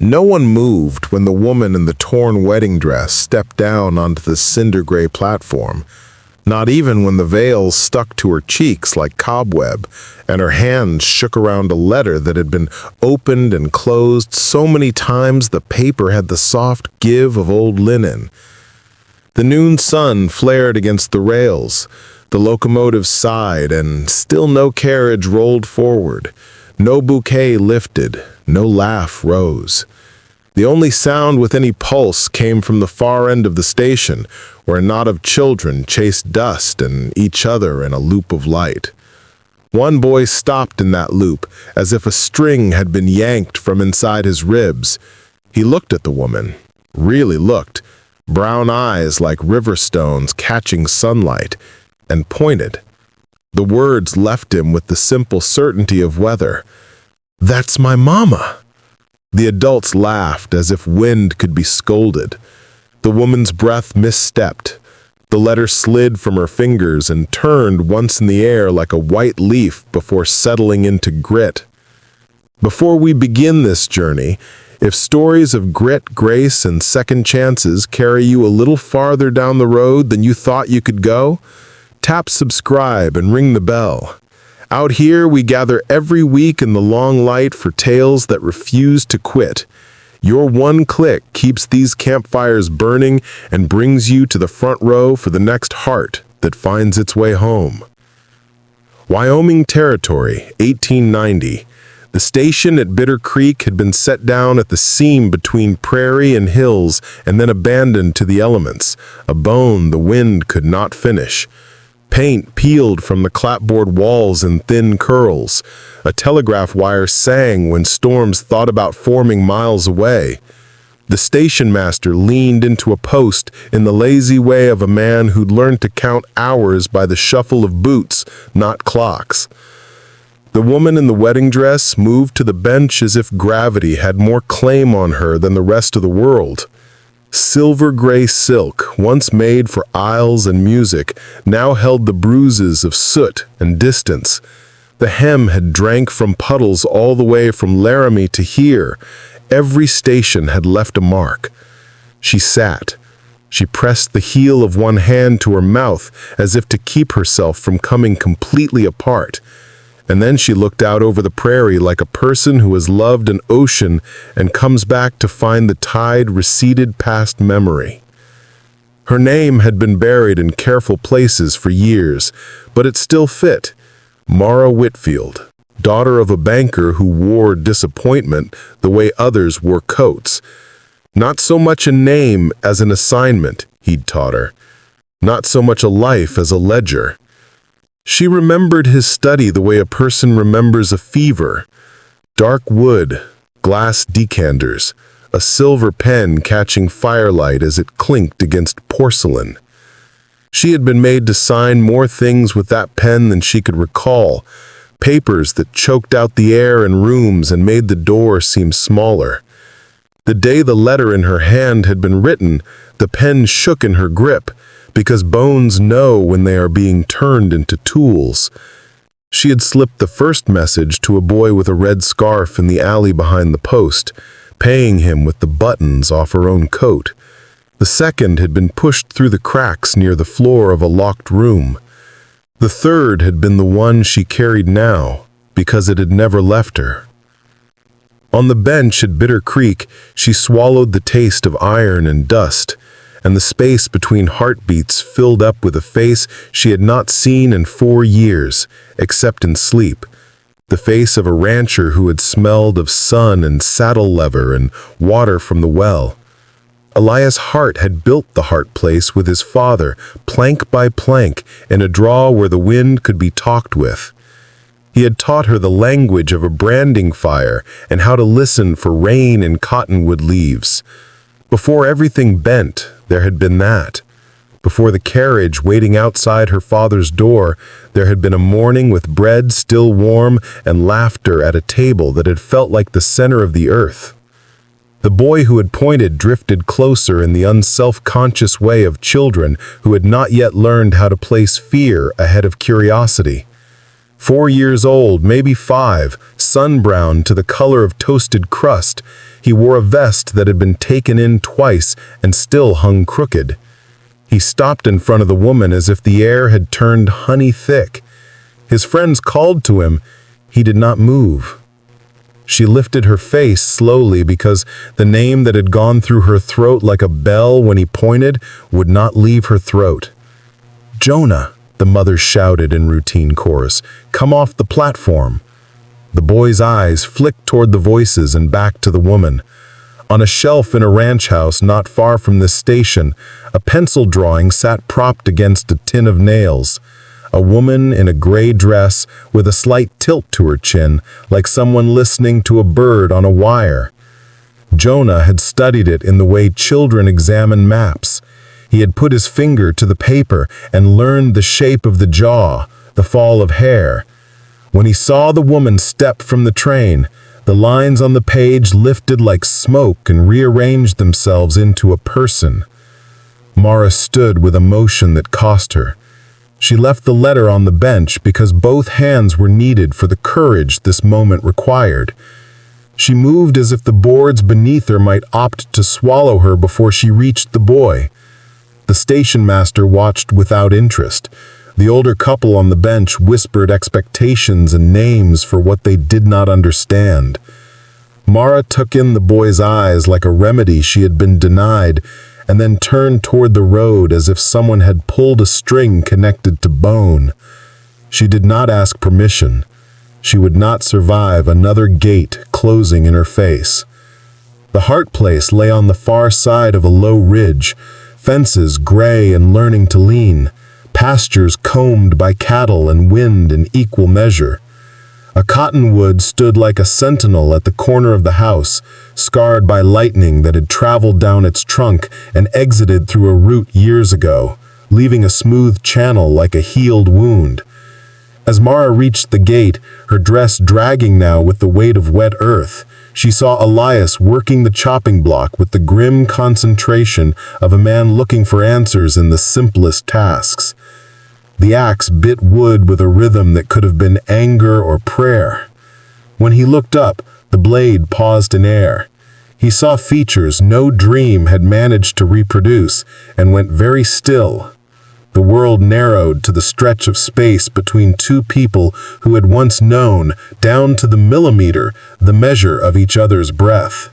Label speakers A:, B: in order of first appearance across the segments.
A: No one moved when the woman in the torn wedding dress stepped down onto the cinder-gray platform, not even when the veil stuck to her cheeks like cobweb, and her hands shook around a letter that had been opened and closed so many times the paper had the soft give of old linen. The noon sun flared against the rails, the locomotive sighed, and still no carriage rolled forward. No bouquet lifted, no laugh rose. The only sound with any pulse came from the far end of the station, where a knot of children chased dust and each other in a loop of light. One boy stopped in that loop, as if a string had been yanked from inside his ribs. He looked at the woman, really looked, brown eyes like river stones catching sunlight, and pointed. The words left him with the simple certainty of weather. "That's my mama." The adults laughed as if wind could be scolded. The woman's breath misstepped. The letter slid from her fingers and turned once in the air like a white leaf before settling into grit. Before we begin this journey, if stories of grit, grace, and second chances carry you a little farther down the road than you thought you could go, tap subscribe and ring the bell. Out here, we gather every week in the long light for tales that refuse to quit. Your one click keeps these campfires burning and brings you to the front row for the next heart that finds its way home. Wyoming Territory, 1890. The station at Bitter Creek had been set down at the seam between prairie and hills and then abandoned to the elements, a bone the wind could not finish. Paint peeled from the clapboard walls in thin curls. A telegraph wire sang when storms thought about forming miles away. The station master leaned into a post in the lazy way of a man who'd learned to count hours by the shuffle of boots, not clocks. The woman in the wedding dress moved to the bench as if gravity had more claim on her than the rest of the world. Silver-gray silk, once made for aisles and music, now held the bruises of soot and distance. The hem had drank from puddles all the way from Laramie to here. Every station had left a mark. She sat. She pressed the heel of one hand to her mouth as if to keep herself from coming completely apart. And then she looked out over the prairie like a person who has loved an ocean and comes back to find the tide receded past memory. Her name had been buried in careful places for years, but it still fit. Mara Whitfield, daughter of a banker who wore disappointment the way others wore coats. Not so much a name as an assignment, he'd taught her. Not so much a life as a ledger. She remembered his study the way a person remembers a fever. Dark wood, glass decanters, a silver pen catching firelight as it clinked against porcelain. She had been made to sign more things with that pen than she could recall, papers that choked out the air in rooms and made the door seem smaller. The day the letter in her hand had been written, the pen shook in her grip, because bones know when they are being turned into tools. She had slipped the first message to a boy with a red scarf in the alley behind the post, paying him with the buttons off her own coat. The second had been pushed through the cracks near the floor of a locked room. The third had been the one she carried now, because it had never left her. On the bench at Bitter Creek, she swallowed the taste of iron and dust, and the space between heartbeats filled up with a face she had not seen in 4 years, except in sleep. The face of a rancher who had smelled of sun and saddle leather and water from the well. Elias Hart had built the Hart place with his father, plank by plank, in a draw where the wind could be talked with. He had taught her the language of a branding fire and how to listen for rain in cottonwood leaves. Before everything bent, there had been that. Before the carriage waiting outside her father's door, there had been a morning with bread still warm and laughter at a table that had felt like the center of the earth. The boy who had pointed drifted closer in the unself-conscious way of children who had not yet learned how to place fear ahead of curiosity. 4 years old, maybe 5, sun-browned to the color of toasted crust, He wore a vest that had been taken in twice and still hung crooked. He stopped in front of the woman as if the air had turned honey thick. His friends called to him. He did not move. She lifted her face slowly because the name that had gone through her throat like a bell when he pointed would not leave her throat. "Jonah," the mother shouted in routine chorus, "come off the platform." The boy's eyes flicked toward the voices and back to the woman. On a shelf in a ranch house not far from this station, a pencil drawing sat propped against a tin of nails. A woman in a gray dress with a slight tilt to her chin, like someone listening to a bird on a wire. Jonah had studied it in the way children examine maps. He had put his finger to the paper and learned the shape of the jaw, the fall of hair. When he saw the woman step from the train, the lines on the page lifted like smoke and rearranged themselves into a person. Mara stood with emotion that cost her. She left the letter on the bench because both hands were needed for the courage this moment required. She moved as if the boards beneath her might opt to swallow her before she reached the boy. The station master watched without interest. The older couple on the bench whispered expectations and names for what they did not understand. Mara took in the boy's eyes like a remedy she had been denied, and then turned toward the road as if someone had pulled a string connected to bone. She did not ask permission. She would not survive another gate closing in her face. The Hart place lay on the far side of a low ridge, fences gray and learning to lean, pastures combed by cattle and wind in equal measure. A cottonwood stood like a sentinel at the corner of the house, scarred by lightning that had traveled down its trunk and exited through a root years ago, leaving a smooth channel like a healed wound. As Mara reached the gate, her dress dragging now with the weight of wet earth, she saw Elias working the chopping block with the grim concentration of a man looking for answers in the simplest tasks. The axe bit wood with a rhythm that could have been anger or prayer. When he looked up, the blade paused in air. He saw features no dream had managed to reproduce and went very still. The world narrowed to the stretch of space between two people who had once known, down to the millimeter, the measure of each other's breath.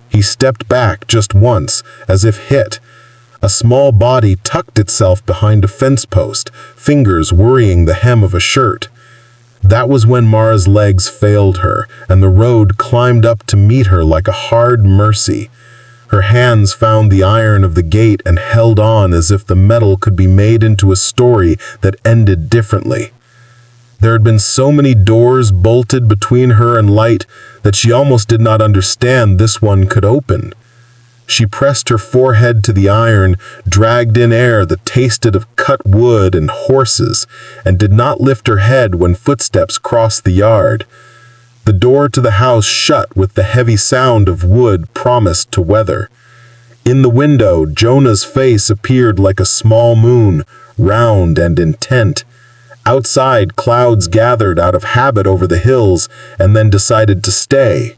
A: He stepped back just once, as if hit. A small body tucked itself behind a fence post, fingers worrying the hem of a shirt. That was when Mara's legs failed her, and the road climbed up to meet her like a hard mercy. Her hands found the iron of the gate and held on as if the metal could be made into a story that ended differently. There had been so many doors bolted between her and light that she almost did not understand this one could open. She pressed her forehead to the iron, dragged in air that tasted of cut wood and horses, and did not lift her head when footsteps crossed the yard. The door to the house shut with the heavy sound of wood promised to weather. In the window, Jonah's face appeared like a small moon, round and intent. Outside, clouds gathered out of habit over the hills and then decided to stay.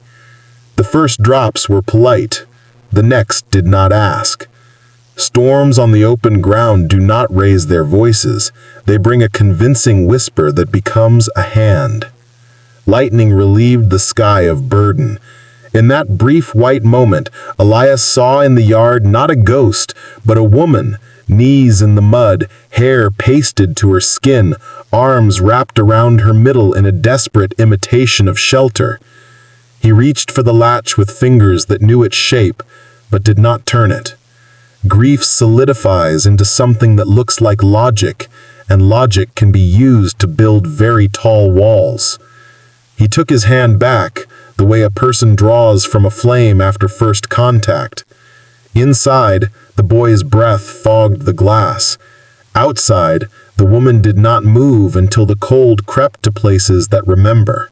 A: The first drops were polite. The next did not ask. Storms on the open ground do not raise their voices. They bring a convincing whisper that becomes a hand. Lightning relieved the sky of burden. In that brief white moment, Elias saw in the yard not a ghost, but a woman, knees in the mud, hair pasted to her skin, arms wrapped around her middle in a desperate imitation of shelter. He reached for the latch with fingers that knew its shape, but did not turn it. Grief solidifies into something that looks like logic, and logic can be used to build very tall walls. He took his hand back, the way a person draws from a flame after first contact. Inside, the boy's breath fogged the glass. Outside, the woman did not move until the cold crept to places that remember.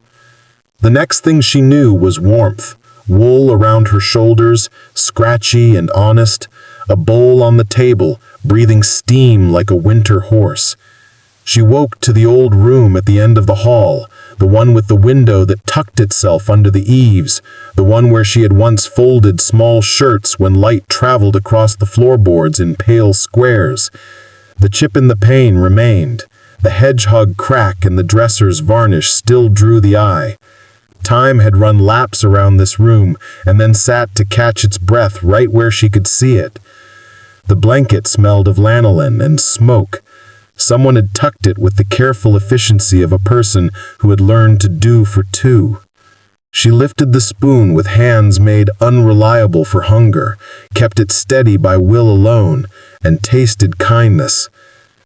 A: The next thing she knew was warmth, wool around her shoulders, scratchy and honest, a bowl on the table, breathing steam like a winter horse. She woke to the old room at the end of the hall,
B: the one with the window that tucked itself under the eaves, the one where she had once folded small shirts when light traveled across the floorboards in pale squares. The chip in the pane remained. The hedgehog crack in the dresser's varnish still drew the eye. Time had run laps around this room and then sat to catch its breath right where she could see it. The blanket smelled of lanolin and smoke. Someone had tucked it with the careful efficiency of a person who had learned to do for two. She lifted the spoon with hands made unreliable for hunger, kept it steady by will alone, and tasted kindness.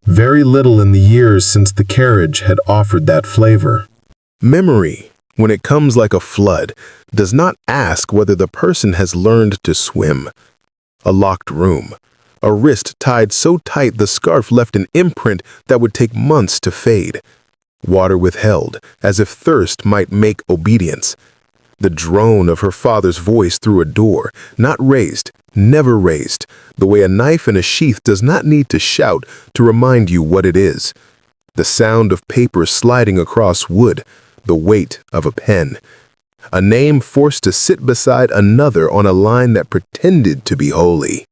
B: Very little in the years since the carriage had offered that flavor.
A: Memory, when it comes like a flood, does not ask whether the person has learned to swim. A locked room. A wrist tied so tight the scarf left an imprint that would take months to fade. Water withheld, as if thirst might make obedience. The drone of her father's voice through a door, not raised, never raised, the way a knife in a sheath does not need to shout to remind you what it is. The sound of paper sliding across wood, the weight of a pen. A name forced to sit beside another on a line that pretended to be holy.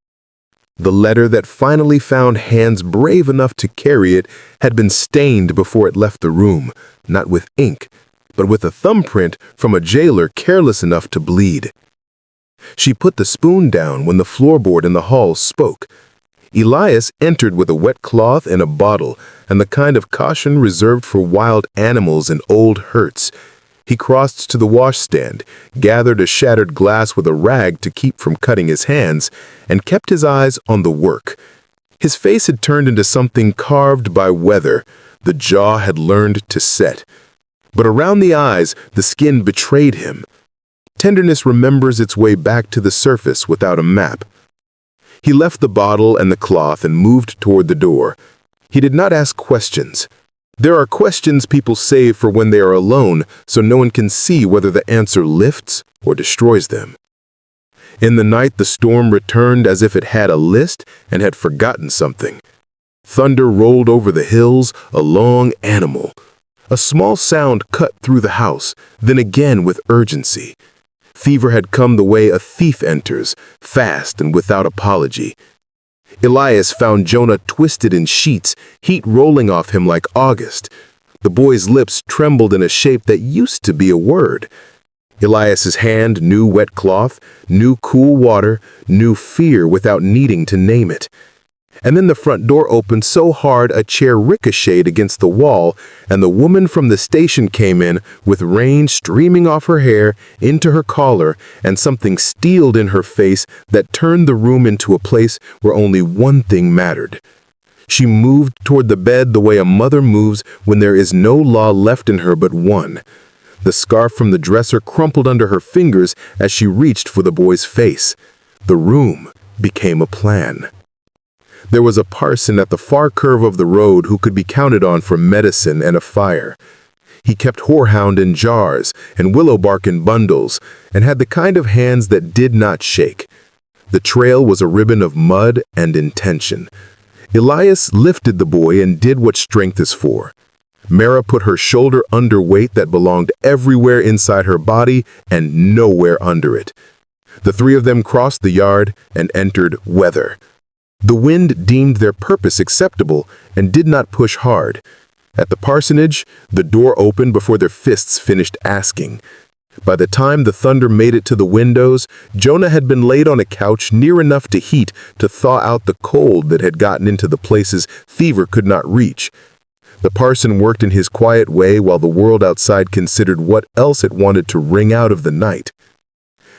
A: The letter that finally found hands brave enough to carry it had been stained before it left the room, not with ink, but with a thumbprint from a jailer careless enough to bleed. She put the spoon down when the floorboard in the hall spoke. Elias entered with a wet cloth and a bottle, and the kind of caution reserved for wild animals and old hurts. He crossed to the washstand, gathered a shattered glass with a rag to keep from cutting his hands, and kept his eyes on the work. His face had turned into something carved by weather. The jaw had learned to set. But around the eyes, the skin betrayed him. Tenderness remembers its way back to the surface without a map. He left the bottle and the cloth and moved toward the door. He did not ask questions. There are questions people save for when they are alone, so no one can see whether the answer lifts or destroys them. In the night, the storm returned as if it had a list and had forgotten something. Thunder rolled over the hills, a long animal. A small sound cut through the house, then again with urgency. Fever had come the way a thief enters, fast and without apology. Elias found Jonah twisted in sheets, heat rolling off him like August. The boy's lips trembled in a shape that used to be a word. Elias's hand knew wet cloth, knew cool water, knew fear without needing to name it. And then the front door opened so hard a chair ricocheted against the wall, and the woman from the station came in with rain streaming off her hair into her collar and something steeled in her face that turned the room into a place where only one thing mattered. She moved toward the bed the way a mother moves when there is no law left in her but one. The scarf from the dresser crumpled under her fingers as she reached for the boy's face. The room became a plan. There was a parson at the far curve of the road who could be counted on for medicine and a fire. He kept horehound in jars and willow bark in bundles, and had the kind of hands that did not shake. The trail was a ribbon of mud and intention. Elias lifted the boy and did what strength is for. Mara put her shoulder under weight that belonged everywhere inside her body and nowhere under it. The three of them crossed the yard and entered weather. The wind deemed their purpose acceptable and did not push hard. At the parsonage, the door opened before their fists finished asking. By the time the thunder made it to the windows, Jonah had been laid on a couch near enough to heat to thaw out the cold that had gotten into the places fever could not reach. The parson worked in his quiet way while the world outside considered what else it wanted to wring out of the night.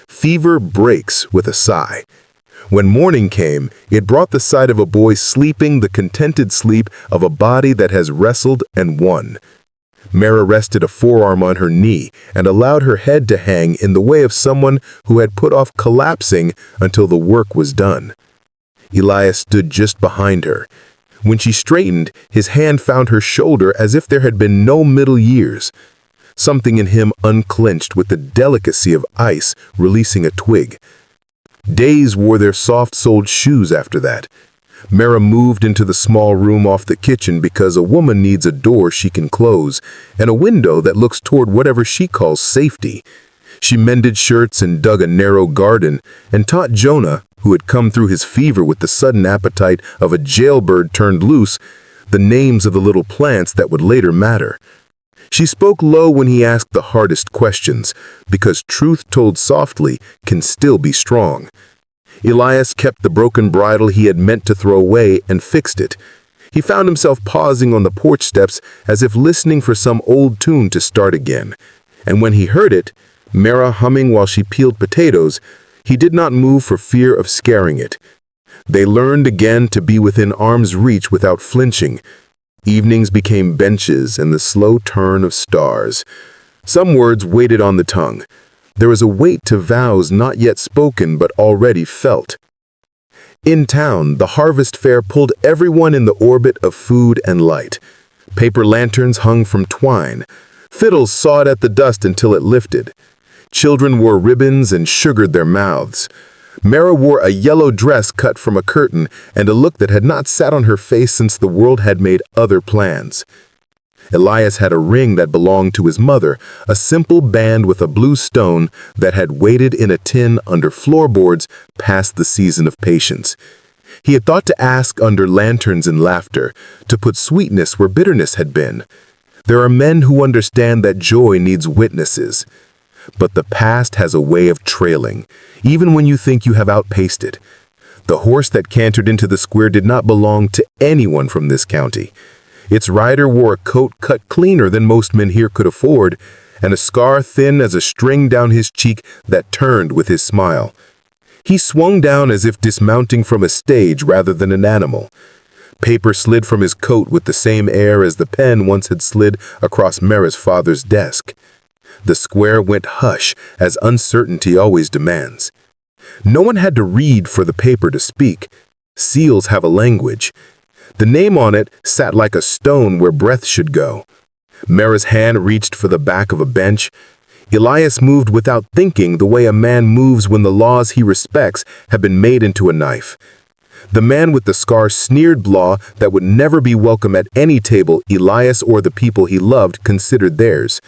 A: Fever breaks with a sigh. When morning came, it brought the sight of a boy sleeping the contented sleep of a body that has wrestled and won. Mara rested a forearm on her knee and allowed her head to hang in the way of someone who had put off collapsing until the work was done. Elias stood just behind her. When she straightened, his hand found her shoulder as if there had been no middle years. Something in him unclenched with the delicacy of ice releasing a twig. Days wore their soft-soled shoes after that. Mara moved into the small room off the kitchen because a woman needs a door she can close and a window that looks toward whatever she calls safety. She mended shirts and dug a narrow garden and taught Jonah, who had come through his fever with the sudden appetite of a jailbird turned loose, the names of the little plants that would later matter. She spoke low when he asked the hardest questions, because truth told softly can still be strong. Elias kept the broken bridle he had meant to throw away and fixed it. He found himself pausing on the porch steps as if listening for some old tune to start again. And when he heard it, Mara humming while she peeled potatoes, he did not move for fear of scaring it. They learned again to be within arm's reach without flinching. Evenings became benches and the slow turn of stars. Some words waited on the tongue. There was a weight to vows not yet spoken but already felt. In town, the harvest fair pulled everyone in the orbit of food and light. Paper lanterns hung from twine. Fiddles sawed at the dust until it lifted. Children wore ribbons and sugared their mouths. Mara wore a yellow dress cut from a curtain and a look that had not sat on her face since the world had made other plans. Elias had a ring that belonged to his mother, a simple band with a blue stone that had waited in a tin under floorboards past the season of patience. He had thought to ask under lanterns and laughter, to put sweetness where bitterness had been. There are men who understand that joy needs witnesses. But the past has a way of trailing, even when you think you have outpaced it. The horse that cantered into the square did not belong to anyone from this county. Its rider wore a coat cut cleaner than most men here could afford, and a scar thin as a string down his cheek that turned with his smile. He swung down as if dismounting from a stage rather than an animal. Paper slid from his coat with the same air as the pen once had slid across Mara's father's desk. The square went hush, as uncertainty always demands. No one had to read for the paper to speak. Seals have a language. The name on it sat like a stone where breath should go. Mara's hand reached for the back of a bench. Elias moved without thinking the way a man moves when the laws he respects have been made into a knife. The man with the scar sneered blah that would never be welcome at any table Elias or the people he loved considered theirs.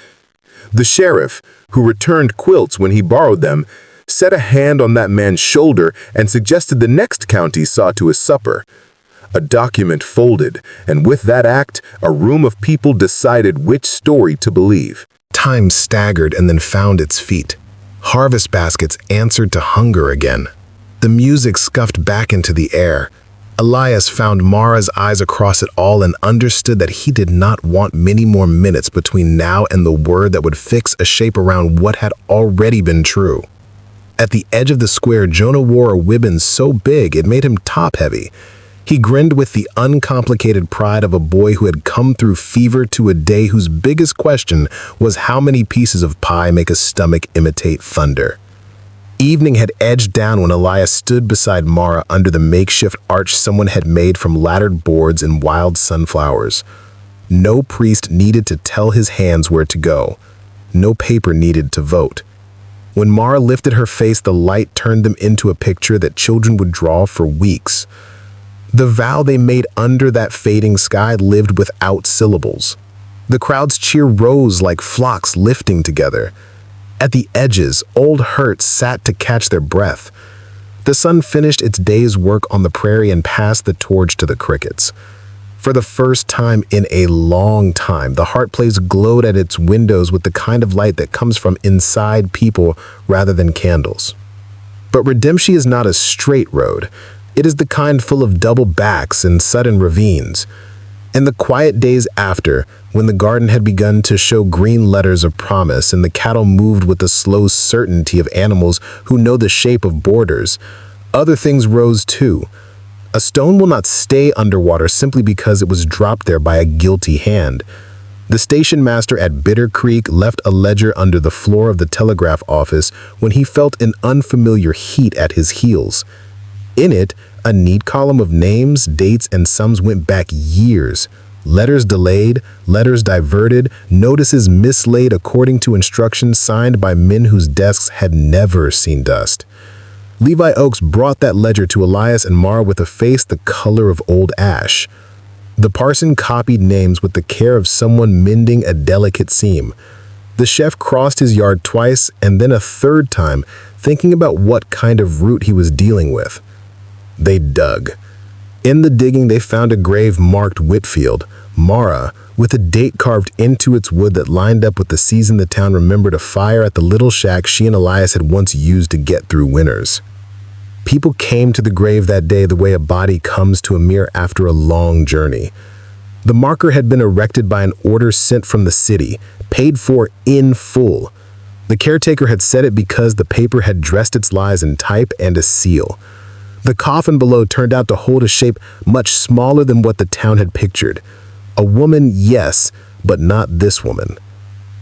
A: The sheriff, who returned quilts when he borrowed them, set a hand on that man's shoulder and suggested the next county saw to his supper. A document folded, and with that act, a room of people decided which story to believe.
C: Time staggered and then found its feet. Harvest baskets answered to hunger again. The music scuffed back into the air. Elias found Mara's eyes across it all and understood that he did not want many more minutes between now and the word that would fix a shape around what had already been true. At the edge of the square, Jonah wore a ribbon so big it made him top-heavy. He grinned with the uncomplicated pride of a boy who had come through fever to a day whose biggest question was how many pieces of pie make a stomach imitate thunder. Evening had edged down when Elias stood beside Mara under the makeshift arch someone had made from laddered boards and wild sunflowers. No priest needed to tell his hands where to go. No paper needed to vote. When Mara lifted her face, the light turned them into a picture that children would draw for weeks. The vow they made under that fading sky lived without syllables. The crowd's cheer rose like flocks lifting together. At the edges, old hurts sat to catch their breath. The sun finished its day's work on the prairie and passed the torch to the crickets. For the first time in a long time, the heart place glowed at its windows with the kind of light that comes from inside people rather than candles. But redemption is not a straight road. It is the kind full of double backs and sudden ravines. In the quiet days after, when the garden had begun to show green letters of promise and the cattle moved with the slow certainty of animals who know the shape of borders, other things rose too. A stone will not stay underwater simply because it was dropped there by a guilty hand. The station master at Bitter Creek left a ledger under the floor of the telegraph office when he felt an unfamiliar heat at his heels. In it, a neat column of names, dates, and sums went back years. Letters delayed, letters diverted, notices mislaid according to instructions signed by men whose desks had never seen dust. Levi Oakes brought that ledger to Elias and Mara with a face the color of old ash. The parson copied names with the care of someone mending a delicate seam. The chef crossed his yard twice and then a third time, thinking about what kind of root he was dealing with. They dug. In the digging, they found a grave marked Whitfield, Mara, with a date carved into its wood that lined up with the season the town remembered a fire at the little shack she and Elias had once used to get through winters. People came to the grave that day the way a body comes to a mirror after a long journey. The marker had been erected by an order sent from the city, paid for in full. The caretaker had said it because the paper had dressed its lies in type and a seal. The coffin below turned out to hold a shape much smaller than what the town had pictured. A woman, yes, but not this woman.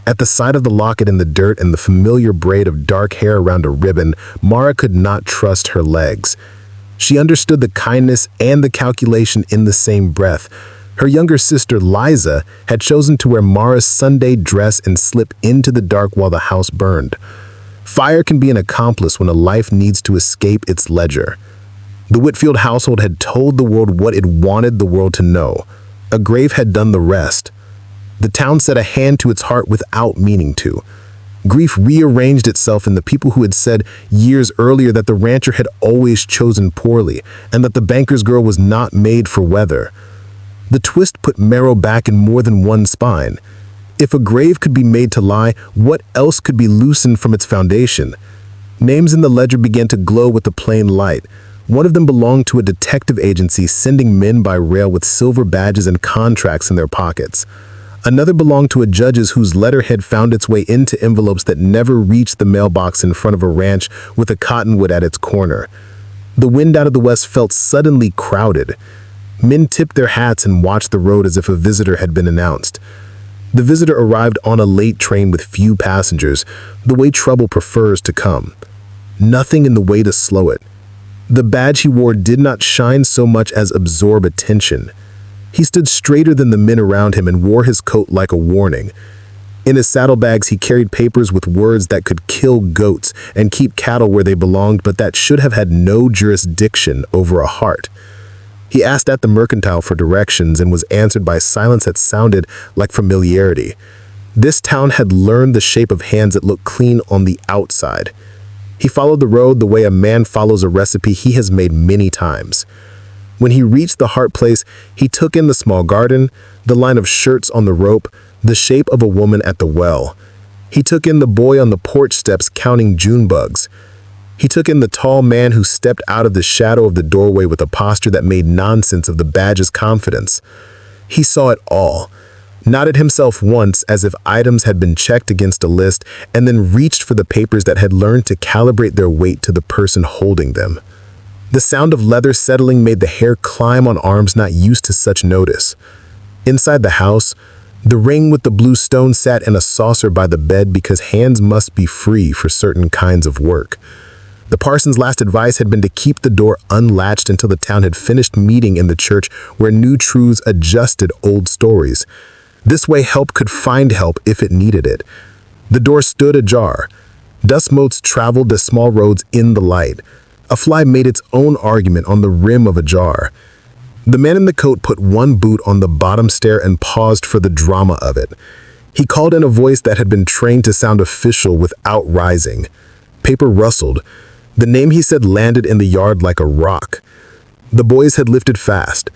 C: At the sight of the locket in the dirt and the familiar braid of dark hair around a ribbon, Mara could not trust her legs. She understood the kindness and the calculation in the same breath. Her younger sister, Liza, had chosen to wear Mara's Sunday dress and slip into the dark while the house burned. Fire can be an accomplice when a life needs to escape its ledger. The Whitfield household had told the world what it wanted the world to know. A grave had done the rest. The town set a hand to its heart without meaning to. Grief rearranged itself in the people who had said years earlier that the rancher had always chosen poorly and that the banker's girl was not made for weather. The twist put marrow back in more than one spine. If a grave could be made to lie, what else could be loosened from its foundation? Names in the ledger began to glow with the plain light. One of them belonged to a detective agency sending men by rail with silver badges and contracts in their pockets. Another belonged to a judge's whose letterhead found its way into envelopes that never reached the mailbox in front of a ranch with a cottonwood at its corner. The wind out of the west felt suddenly crowded. Men tipped their hats and watched the road as if a visitor had been announced. The visitor arrived on a late train with few passengers, the way trouble prefers to come. Nothing in the way to slow it. The badge he wore did not shine so much as absorb attention. He stood straighter than the men around him and wore his coat like a warning. In his saddlebags he carried papers with words that could kill goats and keep cattle where they belonged, but that should have had no jurisdiction over a heart. He asked at the mercantile for directions and was answered by silence that sounded like familiarity. This town had learned the shape of hands that look clean on the outside. He followed the road the way a man follows a recipe he has made many times. When he reached the Hart place, he took in the small garden, the line of shirts on the rope, the shape of a woman at the well. He took in the boy on the porch steps counting June bugs. He took in the tall man who stepped out of the shadow of the doorway with a posture that made nonsense of the badge's confidence. He saw it all, nodded himself once as if items had been checked against a list, and then reached for the papers that had learned to calibrate their weight to the person holding them. The sound of leather settling made the hair climb on arms not used to such notice. Inside the house, the ring with the blue stone sat in a saucer by the bed because hands must be free for certain kinds of work. The parson's last advice had been to keep the door unlatched until the town had finished meeting in the church where new truths adjusted old stories. This way help could find help if it needed it. The door stood ajar. Dust motes traveled the small roads in the light. A fly made its own argument on the rim of a jar. The man in the coat put one boot on the bottom stair and paused for the drama of it. He called in a voice that had been trained to sound official without rising. Paper rustled. The name he said landed in the yard like a rock. The boys had lifted fast.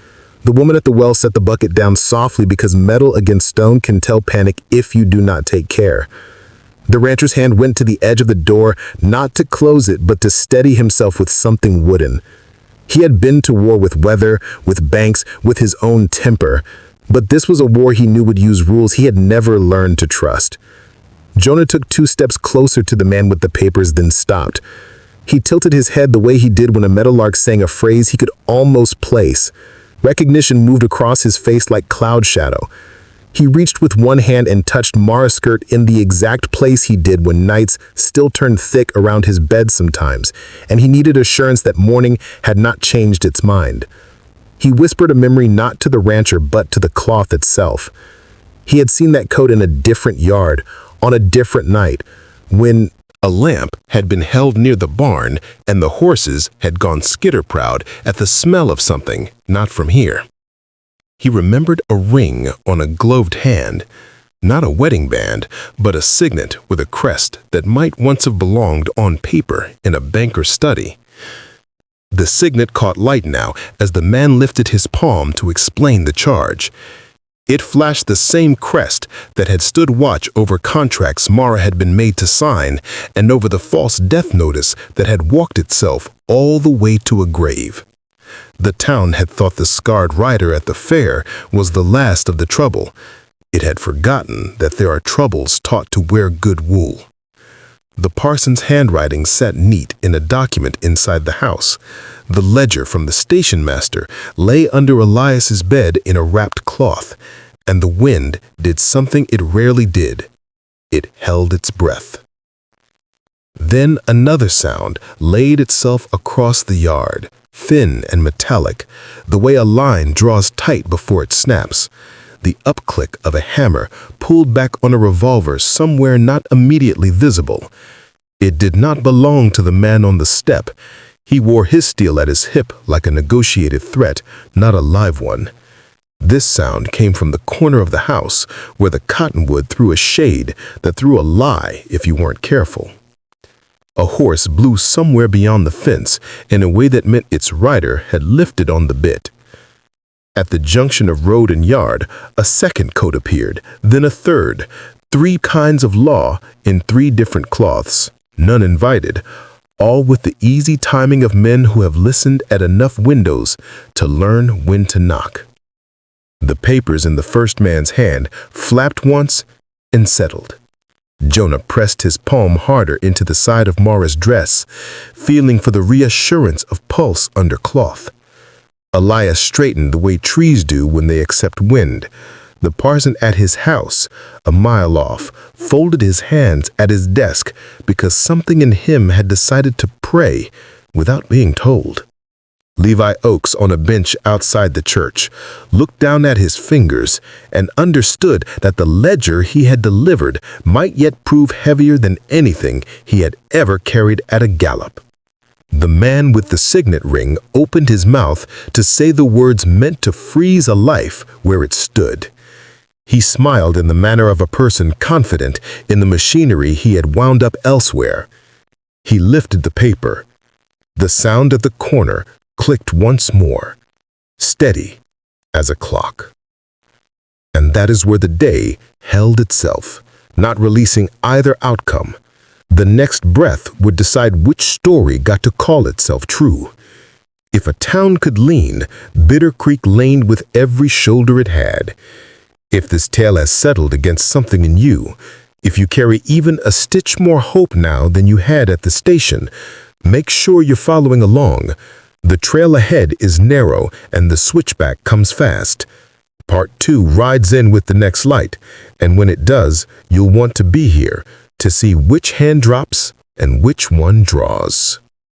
C: The woman at the well set the bucket down softly because metal against stone can tell panic if you do not take care. The rancher's hand went to the edge of the door, not to close it, but to steady himself with something wooden. He had been to war with weather, with banks, with his own temper, but this was a war he knew would use rules he had never learned to trust. Jonah took 2 steps closer to the man with the papers, then stopped. He tilted his head the way he did when a meadowlark sang a phrase he could almost place. Recognition moved across his face like cloud shadow. He reached with one hand and touched Mara's skirt in the exact place he did when nights still turned thick around his bed sometimes, and he needed assurance that morning had not changed its mind. He whispered a memory not to the rancher but to the cloth itself. He had seen that coat in a different yard, on a different night, when A lamp had been held near the barn, and the horses had gone skitter-proud at the smell of something not from here. He remembered a ring on a gloved hand, not a wedding band, but a signet with a crest that might once have belonged on paper in a banker's study. The signet caught light now as the man lifted his palm to explain the charge. It flashed the same crest that had stood watch over contracts Mara had been made to sign and over the false death notice that had walked itself all the way to a grave. The town had thought the scarred rider at the fair was the last of the trouble. It had forgotten that there are troubles taught to wear good wool. The parson's handwriting sat neat in a document inside the house. The ledger from the station master lay under Elias's bed in a wrapped cloth, and the wind did something it rarely did. It held its breath. Then another sound laid itself across the yard, thin and metallic, the way a line draws tight before it snaps. The up-click of a hammer pulled back on a revolver somewhere not immediately visible. It did not belong to the man on the step. He wore his steel at his hip like a negotiated threat, not a live one. This sound came from the corner of the house, where the cottonwood threw a shade that threw a lie if you weren't careful. A horse blew somewhere beyond the fence in a way that meant its rider had lifted on the bit. At the junction of road and yard, a second coat appeared, then a third, 3 kinds of law in 3 different cloths, none invited, all with the easy timing of men who have listened at enough windows to learn when to knock. The papers in the first man's hand flapped once and settled. Jonah pressed his palm harder into the side of Mara's dress, feeling for the reassurance of pulse under cloth. Elias straightened the way trees do when they accept wind. The parson at his house, a mile off, folded his hands at his desk because something in him had decided to pray without being told. Levi Oakes, on a bench outside the church, looked down at his fingers and understood that the ledger he had delivered might yet prove heavier than anything he had ever carried at a gallop. The man with the signet ring opened his mouth to say the words meant to freeze a life where it stood. He smiled in the manner of a person confident in the machinery he had wound up elsewhere. He lifted the paper. The sound at the corner clicked once more, steady as a clock. And that is where the day held itself, not releasing either outcome. The next breath would decide which story got to call itself true. If a town could lean, Bitter Creek leaned with every shoulder it had. If this tale has settled against something in you, if you carry even a stitch more hope now than you had at the station, make sure you're following along. The trail ahead is narrow and the switchback comes fast. Part 2 rides in with the next light, and when it does, you'll want to be here to see which hand drops and which one draws.